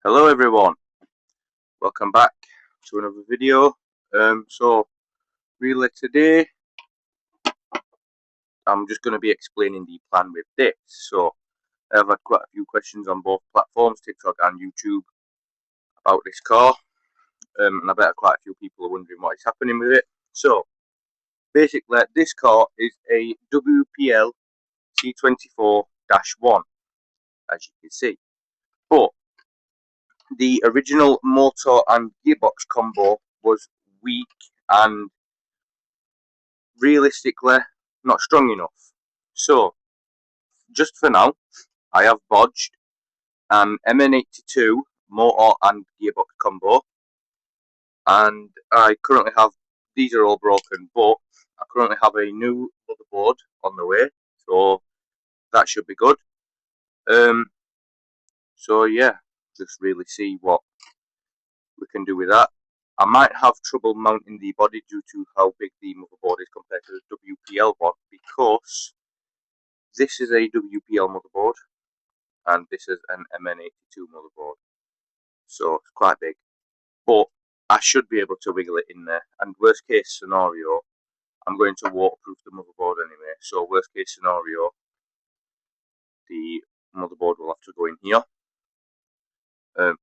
Hello everyone, welcome back to another video. So really today I'm just going to be explaining the plan with this. So I've had quite a few questions on both platforms, TikTok and YouTube, about this car, and I bet quite a few people are wondering what is happening with it. So basically this car is a WPL C24-1, as you can see, but the original motor and gearbox combo was weak and realistically not strong enough. So just for now, I have bodged an MN82 motor and gearbox combo, and I currently have, these are all broken, but I currently have a new motherboard on the way, so that should be good. So yeah, just really see what we can do with that. I might have trouble mounting the body due to how big the motherboard is compared to the WPL one, because this is a WPL motherboard and this is an MN82 motherboard, so it's quite big, but I should be able to wiggle it in there. And worst case scenario, I'm going to waterproof the motherboard anyway, so worst case scenario, the motherboard will have to go in here,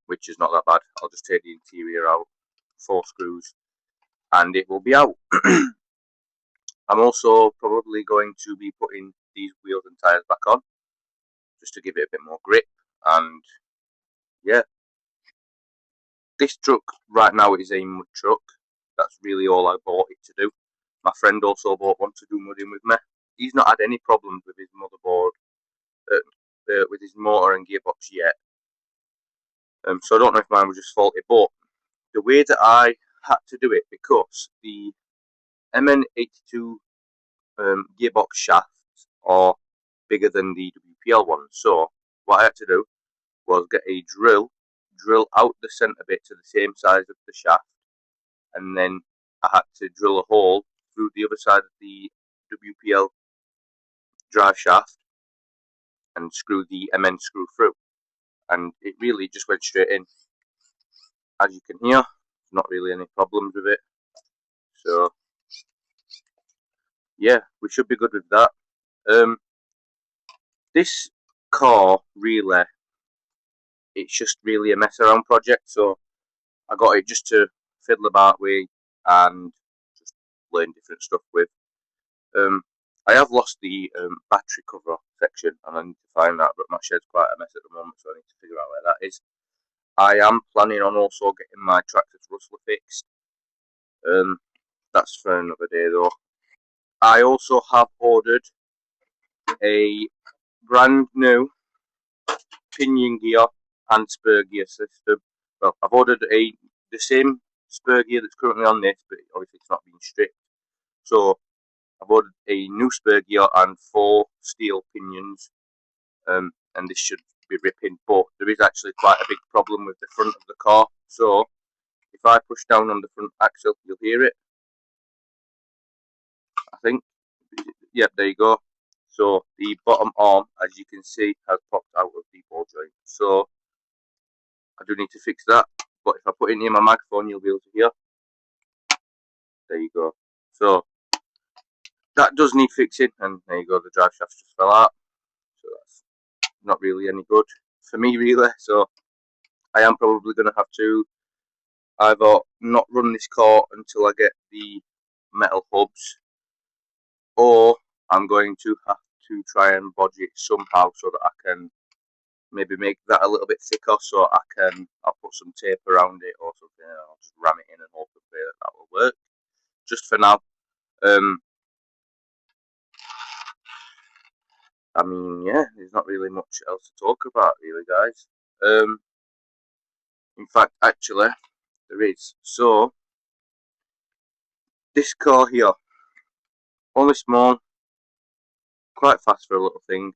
which is not that bad. I'll just take the interior out, 4 screws, and it will be out. I'm also probably going to be putting these wheels and tyres back on, just to give it a bit more grip, and yeah. This truck right now is a mud truck. That's really all I bought it to do. My friend also bought one to do mudding with me. He's not had any problems with his motherboard, with his motor and gearbox yet. So I don't know if mine was just faulty, but the way that I had to do it, because the MN82 gearbox shafts are bigger than the WPL ones. So what I had to do was get a drill out the centre bit to the same size of the shaft, and then I had to drill a hole through the other side of the WPL drive shaft and screw the MN screw through, and it really just went straight in. As you can hear, not really any problems with it, so yeah, we should be good with that. This car really, it's just really a mess around project, so I got it just to fiddle about with and just learn different stuff with. I have lost the battery cover section, and I need to find that, but my shed's quite a mess at the moment, so I need to figure out where that is. I am planning on also getting my tractor's rustler fixed. That's for another day though. I also have ordered a brand new pinion gear and spur gear system. Well, I've ordered the same spur gear that's currently on this, but obviously it's not being stripped. So I've ordered a new spur gear and 4 steel pinions, and this should be ripping, but there is actually quite a big problem with the front of the car. So if I push down on the front axle, you'll hear it, I think. Yep, there you go. So the bottom arm, as you can see, has popped out of the ball joint. So I do need to fix that, but if I put it near my microphone, you'll be able to hear. There you go. So that does need fixing, and there you go, the drive shaft just fell out. So that's not really any good for me, really. So I am probably going to have to either not run this car until I get the metal hubs, or I'm going to have to try and bodge it somehow so that I can maybe make that a little bit thicker, so I'll put some tape around it or something, and I'll just ram it in and hope that will work. Just for now, I mean, yeah, there's not really much else to talk about, really, guys. In fact, actually, there is. So, this car here, only small, quite fast for a little thing.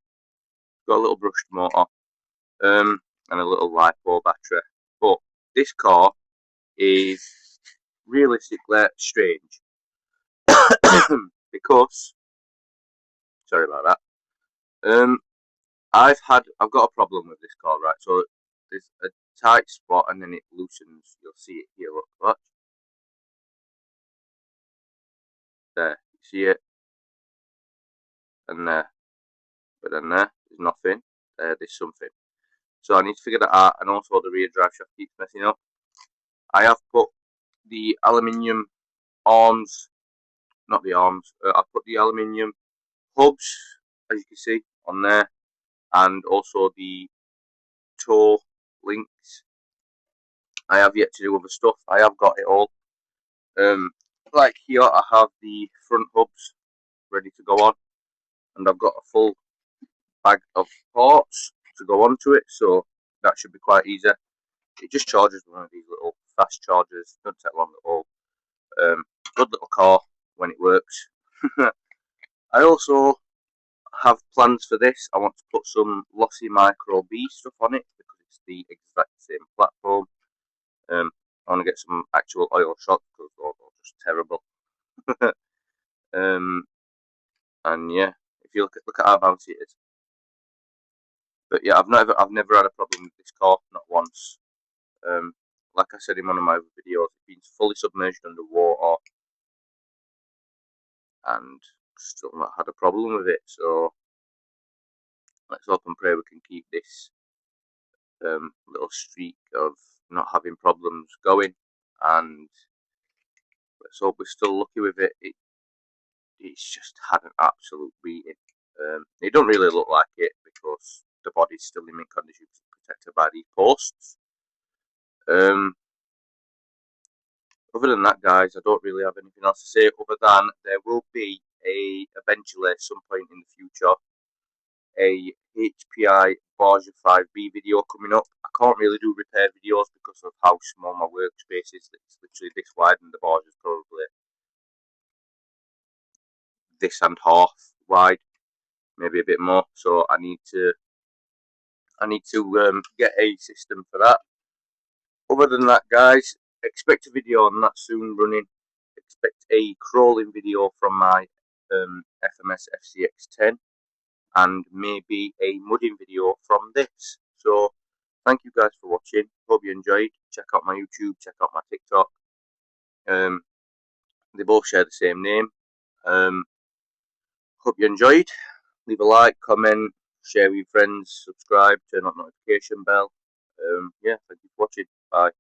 Got a little brushed motor, and a little LiPo battery. But this car is realistically strange because, sorry about that. I've got a problem with this car, right? So there's tight spot and then it loosens. You'll see it here, look, watch. There, you see it? And there. But then there's nothing. There's something. So I need to figure that out, and also the rear drive shaft keeps messing up. I have put the aluminium arms, not the arms, I put the aluminium hubs, as you can see, on there, and also the toe links. I have yet to do other stuff. I have got it all. Like here, I have the front hubs ready to go on, and I've got a full bag of parts to go onto it, so that should be quite easy. It just charges with one of these little fast chargers. Doesn't take long at all. Good little car when it works. I also have plans for this. I want to put some lossy micro B stuff on it because it's the exact same platform. I want to get some actual oil shots because those are just terrible. And yeah, if you look at how bouncy it is. But yeah, I've never had a problem with this car, not once. Like I said in one of my videos, it's been fully submerged under water and still not had a problem with it. So let's hope and pray we can keep this little streak of not having problems going, and let's hope we're still lucky with it. It's just had an absolute beating. It don't really look like it because the body's still in mint condition, protected by these posts. Other than that, guys, I don't really have anything else to say other than there will be eventually at some point in the future a HPI Barger 5B video coming up. I can't really do repair videos because of how small my workspace is. It's literally this wide, and the Barger is probably this and half wide, maybe a bit more. So I need to get a system for that. Other than that, guys, expect a video on that soon running. Expect a crawling video from my FMS FCX10, and maybe a mudding video from this. So thank you guys for watching. Hope you enjoyed. Check out my YouTube, check out my TikTok. They both share the same name. Hope you enjoyed. Leave a like, comment, share with your friends, subscribe, turn on notification bell. Yeah, thank you for watching. Bye.